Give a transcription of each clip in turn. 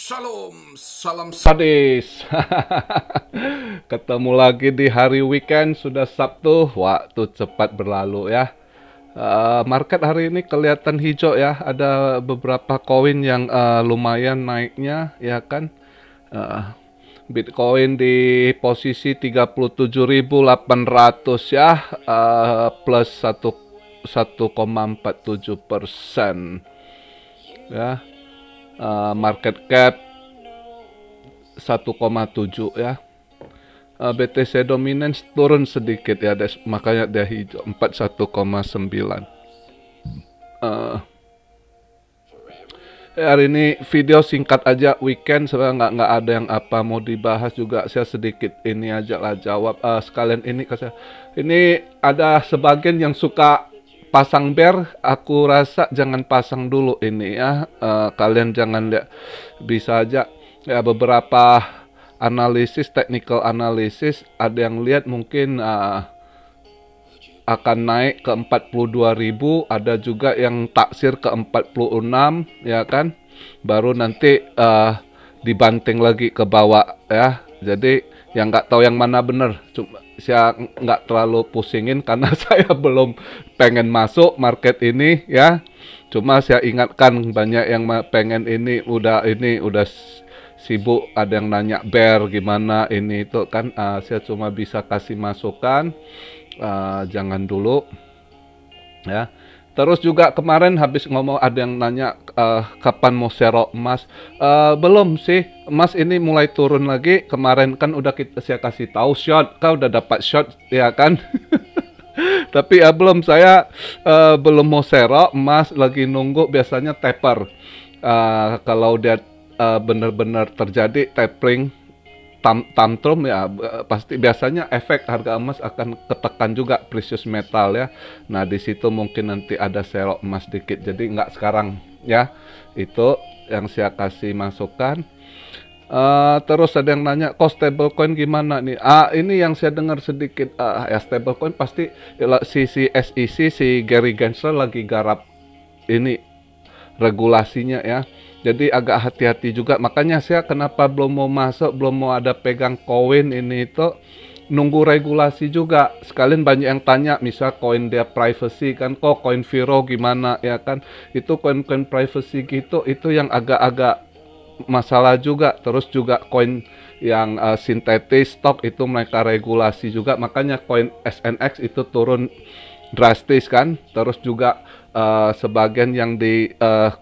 Shalom, salam sadis. Ketemu lagi di hari weekend, sudah Sabtu, waktu cepat berlalu ya. Market hari ini kelihatan hijau ya, ada beberapa koin yang lumayan naiknya ya kan. Bitcoin di posisi 37.800 ya, plus 1,47% ya. Market cap 1,7 ya. BTC dominance turun sedikit ya, makanya dia hijau 41,9. Hari ini video singkat aja, weekend sebenarnya nggak ada yang apa mau dibahas juga, saya sedikit ini aja lah jawab sekalian ini ini ada sebagian yang suka pasang bear, aku rasa jangan pasang dulu ini ya. Kalian jangan lihat, bisa aja ya beberapa analisis, technical analisis, ada yang lihat mungkin akan naik ke 42.000, ada juga yang taksir ke 46 ya kan, baru nanti dibanting lagi ke bawah ya. Jadi yang nggak tahu yang mana bener, cuma saya nggak terlalu pusingin karena saya belum pengen masuk market ini ya. Cuma saya ingatkan, banyak yang pengen ini udah sibuk, ada yang nanya bear gimana ini itu kan. Saya cuma bisa kasih masukan, jangan dulu ya. Terus juga kemarin habis ngomong ada yang nanya kapan mau serok emas. Belum sih, emas ini mulai turun lagi. Kemarin kan udah saya kasih tahu short, kau udah dapat short ya kan. Tapi belum, saya belum mau serok emas, lagi nunggu biasanya taper. Kalau dia benar-benar terjadi tapering, tantrum ya, pasti biasanya efek harga emas akan ketekan juga precious metal ya. Nah di situ mungkin nanti ada serok emas dikit, jadi nggak sekarang ya. Itu yang saya kasih masukan. Terus ada yang nanya, kok stablecoin gimana nih? Ini yang saya dengar sedikit, ya stablecoin pasti si SEC, si Gary Gensler lagi garap ini regulasinya ya. Jadi agak hati-hati juga, makanya saya kenapa belum mau masuk, belum mau ada pegang koin ini itu, nunggu regulasi juga. Sekalian banyak yang tanya, misal koin dia privacy kan, kok koin Viro gimana ya kan, itu koin-koin privacy gitu, itu yang agak-agak masalah juga. Terus juga koin yang sintetis stok itu mereka regulasi juga, makanya koin SNX itu turun drastis kan. Terus juga sebagian yang di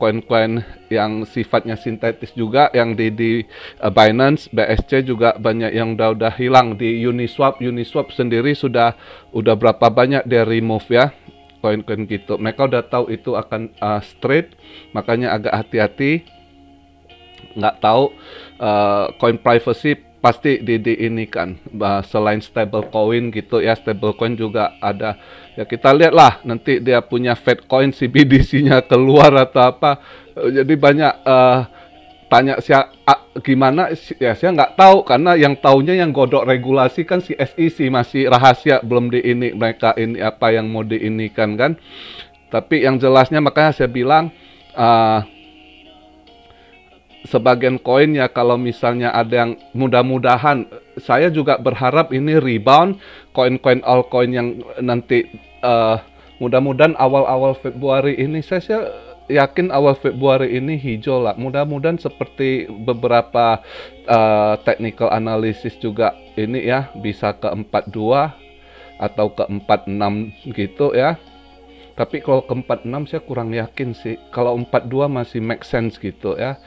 koin-koin yang sifatnya sintetis juga, yang di Binance, BSC juga banyak yang udah hilang. Di Uniswap sendiri sudah berapa banyak dia remove ya koin-koin gitu. Mereka udah tahu itu akan straight, makanya agak hati-hati. Nggak tahu koin privacy pasti di ini kan, selain stable coin gitu ya, stable coin juga ada ya. Kita lihatlah nanti dia punya Fed coin CBDC-nya keluar atau apa. Jadi banyak tanya saya gimana ya, saya nggak tahu, karena yang taunya yang godok regulasi kan si SEC, masih rahasia, belum di ini mereka ini apa yang mau diinikan kan. Tapi yang jelasnya, makanya saya bilang sebagian koin ya, kalau misalnya ada yang, mudah-mudahan saya juga berharap ini rebound koin-koin altcoin yang nanti mudah-mudahan awal-awal Februari ini, saya yakin awal Februari ini hijau lah. Mudah-mudahan seperti beberapa technical analysis juga ini ya, bisa ke 42 atau ke 46 gitu ya. Tapi kalau ke 46 saya kurang yakin sih. Kalau 42 masih make sense gitu ya.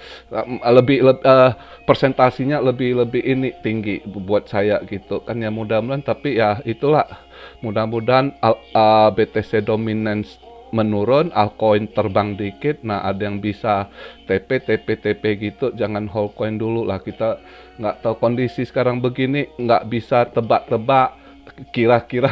Persentasinya lebih ini tinggi buat saya gitu kan ya, mudah-mudahan. Tapi ya itulah, mudah-mudahan BTC dominance menurun, altcoin terbang dikit. Nah ada yang bisa TP gitu, jangan hold coin dulu lah. Kita nggak tahu kondisi sekarang begini, nggak bisa tebak-tebak. Kira-kira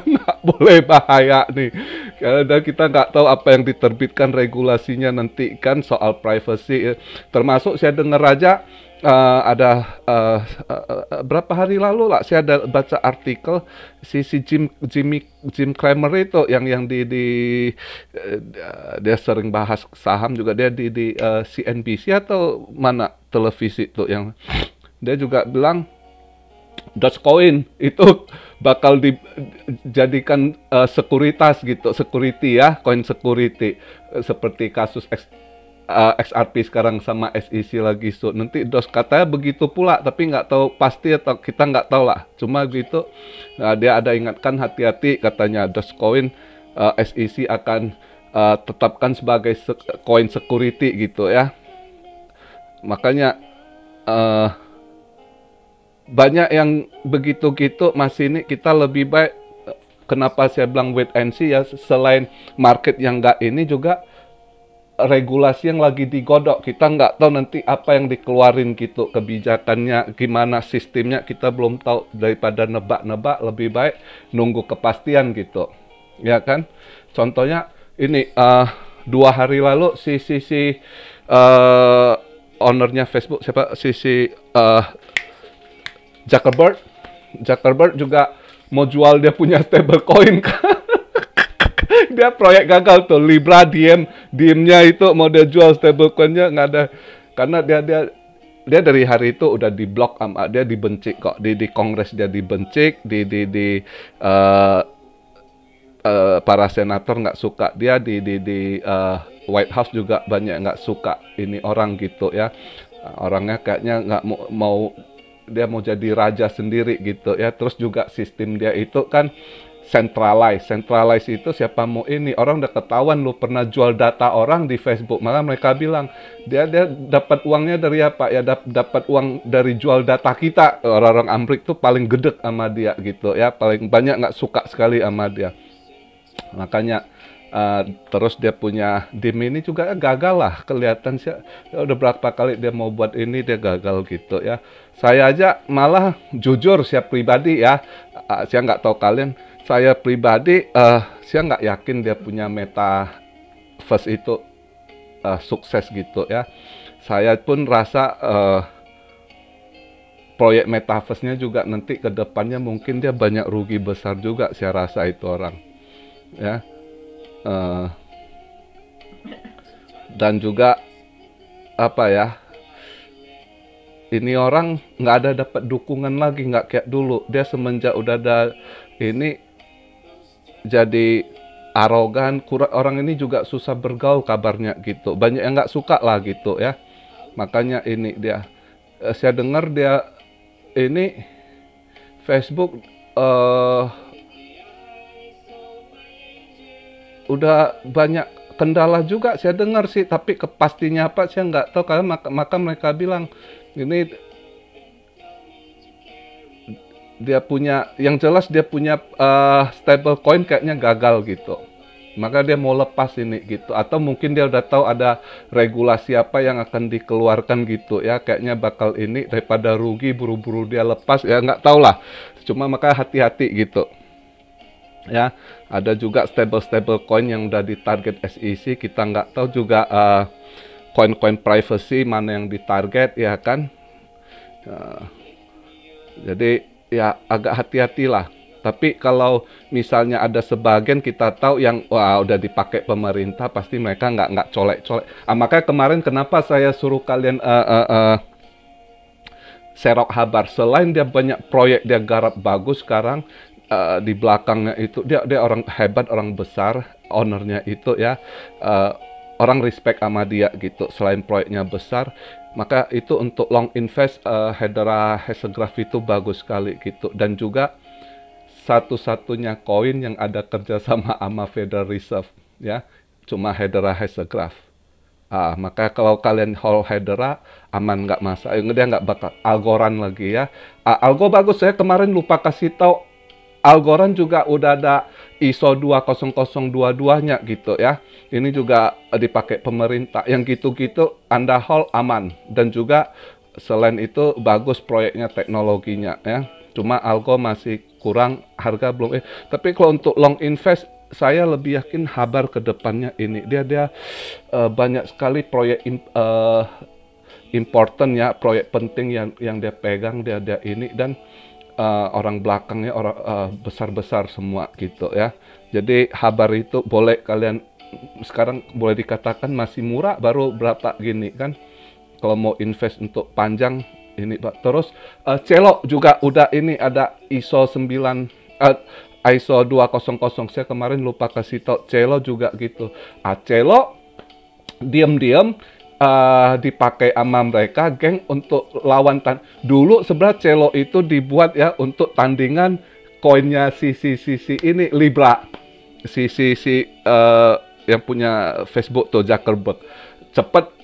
nggak boleh, bahaya nih, karena kita nggak tahu apa yang diterbitkan regulasinya nanti kan soal privacy. Termasuk saya dengar aja ada berapa hari lalu lah saya ada baca artikel si Jim Cramer itu yang eh, dia sering bahas saham juga, dia di CNBC atau mana televisi itu yang dia juga bilang Dogecoin itu bakal dijadikan sekuritas gitu, security ya, coin security. Seperti kasus XRP sekarang sama SEC lagi, so nanti katanya begitu pula, tapi nggak tahu pasti atau kita nggak tahu lah, cuma gitu. Nah, dia ada ingatkan hati-hati katanya Dogecoin, SEC akan tetapkan sebagai coin security gitu ya. Makanya banyak yang begitu gitu. Masih ini kita lebih baik, kenapa saya bilang wait and see ya, selain market yang nggak ini juga regulasi yang lagi digodok. Kita nggak tahu nanti apa yang dikeluarin gitu, kebijakannya gimana, sistemnya kita belum tahu. Daripada nebak-nebak, lebih baik nunggu kepastian gitu ya kan. Contohnya ini 2 hari lalu si ownernya Facebook, siapa, Zuckerberg juga mau jual dia punya stablecoin. Dia proyek gagal tuh, Libra, diemnya itu mau dia jual stablecoinnya nggak ada, karena dia dari hari itu udah diblok, dia dibenci kok di Kongres, dia dibenci para senator nggak suka dia, di White House juga banyak nggak suka ini orang gitu ya. Orangnya kayaknya nggak mau dia mau jadi raja sendiri gitu ya. Terus juga sistem dia itu kan centralized itu siapa mau ini, orang udah ketahuan lu pernah jual data orang di Facebook, malah mereka bilang dia dapat uangnya dari apa ya, dapat uang dari jual data kita. Orang-orang Amrik tuh paling gedek sama dia gitu ya, paling banyak nggak suka sekali sama dia. Makanya terus dia punya DIM ini juga gagal lah, kelihatan sih udah berapa kali dia mau buat ini dia gagal gitu ya. Saya aja malah jujur, saya pribadi ya, saya nggak tahu kalian, saya pribadi saya nggak yakin dia punya metaverse itu sukses gitu ya. Saya pun rasa proyek metaverse-nya juga nanti ke depannya mungkin dia banyak rugi besar juga, saya rasa itu orang ya. Dan juga apa ya, ini orang nggak ada dapat dukungan lagi, nggak kayak dulu. Dia semenjak udah ada ini jadi arogan, orang ini juga susah bergaul kabarnya gitu, banyak yang nggak suka lah gitu ya. Makanya ini dia, saya dengar dia ini Facebook udah banyak kendala juga saya dengar sih, tapi kepastinya apa saya nggak tahu. Karena maka mereka bilang ini dia punya, yang jelas dia punya stable coin kayaknya gagal gitu, maka dia mau lepas ini gitu. Atau mungkin dia udah tahu ada regulasi apa yang akan dikeluarkan gitu ya, kayaknya bakal ini, daripada rugi buru-buru dia lepas ya, nggak tahu lah. Cuma maka hati-hati gitu ya. Ada juga stable coin yang udah ditarget SEC, kita nggak tahu juga coin-coin privacy mana yang ditarget ya kan. Jadi ya agak hati-hatilah. Tapi kalau misalnya ada sebagian kita tahu yang wah udah dipakai pemerintah, pasti mereka nggak colek-colek. Makanya kemarin kenapa saya suruh kalian serok kabar, selain dia banyak proyek dia garap bagus sekarang, di belakangnya itu dia orang hebat, orang besar, ownernya itu ya, orang respect sama dia gitu. Selain proyeknya besar, maka itu untuk long invest, Hedera Hexagraph itu bagus sekali gitu. Dan juga satu-satunya koin yang ada kerjasama sama Federal Reserve ya, cuma Hedera Hexagraph. Maka kalau kalian hold Hedera aman, nggak masalah, dia nggak bakal Algorand lagi ya. Algo bagus, saya kemarin lupa kasih tahu, Algorand juga udah ada ISO 20022-nya gitu ya. Ini juga dipakai pemerintah. Yang gitu-gitu Anda hold aman. Dan juga selain itu bagus proyeknya, teknologinya ya. Cuma Algo masih kurang, harga belum. Tapi kalau untuk long invest, saya lebih yakin Habar ke depannya ini. Dia banyak sekali proyek important ya, proyek penting yang dia pegang, dia ini, dan orang belakangnya orang besar-besar semua gitu ya. Jadi Habar itu boleh kalian sekarang boleh dikatakan masih murah, baru berapa gini kan. Kalau mau invest untuk panjang ini Pak. Terus Celo juga udah ini ada ISO 200. Saya kemarin lupa kasih tau, Celo juga gitu. Celo diam-diam dipakai sama mereka geng untuk lawan dulu sebenarnya Celo itu dibuat ya untuk tandingan koinnya si ini Libra, si yang punya Facebook tuh Zuckerberg. Cepet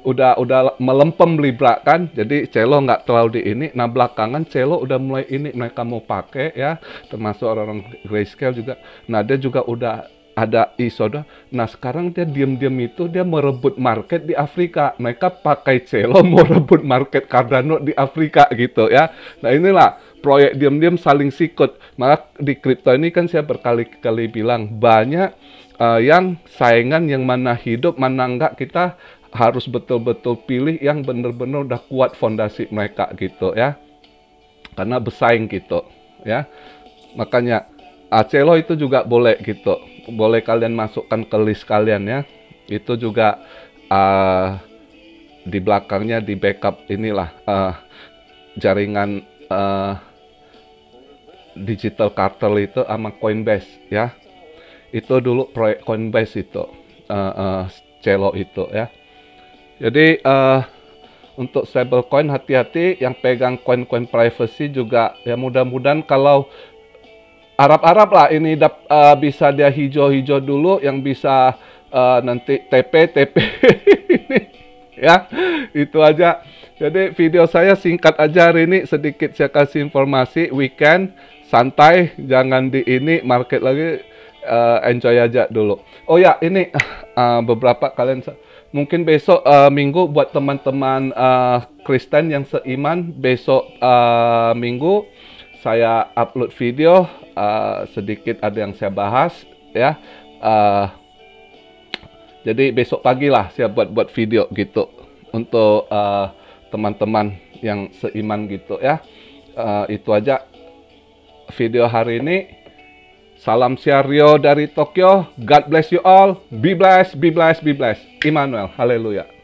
udah melempem Libra kan, jadi Celo nggak terlalu di ini. Nah belakangan Celo udah mulai ini mereka mau pakai ya, termasuk orang-orang Grayscale juga. Nah dia juga udah ada ISO. Nah sekarang dia diam-diam itu dia merebut market di Afrika. Mereka pakai Celo mau rebut market Cardano di Afrika gitu ya. Nah inilah proyek diam-diam saling sikut. Maka di kripto ini kan saya berkali-kali bilang banyak yang saingan, yang mana hidup mana enggak. Kita harus betul-betul pilih yang benar-benar udah kuat fondasi mereka gitu ya. Karena bersaing gitu ya. Makanya Celo itu juga boleh gitu. Boleh kalian masukkan ke list kalian ya. Itu juga di belakangnya di backup inilah jaringan digital cartel itu sama Coinbase ya. Itu dulu proyek Coinbase itu Celo itu ya. Jadi untuk stablecoin hati-hati, yang pegang koin-koin privacy juga ya, mudah-mudahan kalau Arab lah ini bisa dia hijau-hijau dulu, yang bisa nanti TP ini ya. Itu aja. Jadi video saya singkat aja hari ini, sedikit saya kasih informasi. Weekend santai, jangan di ini market lagi, enjoy aja dulu. Oh ya, ini beberapa kalian mungkin besok Minggu buat teman-teman Kristen yang seiman, besok Minggu saya upload video, sedikit ada yang saya bahas ya. Jadi besok pagi lah saya buat video gitu untuk teman-teman yang seiman gitu ya. Itu aja video hari ini. Salam Rio dari Tokyo. God bless you all. Be blessed, be blessed, be blessed. Immanuel. Haleluya.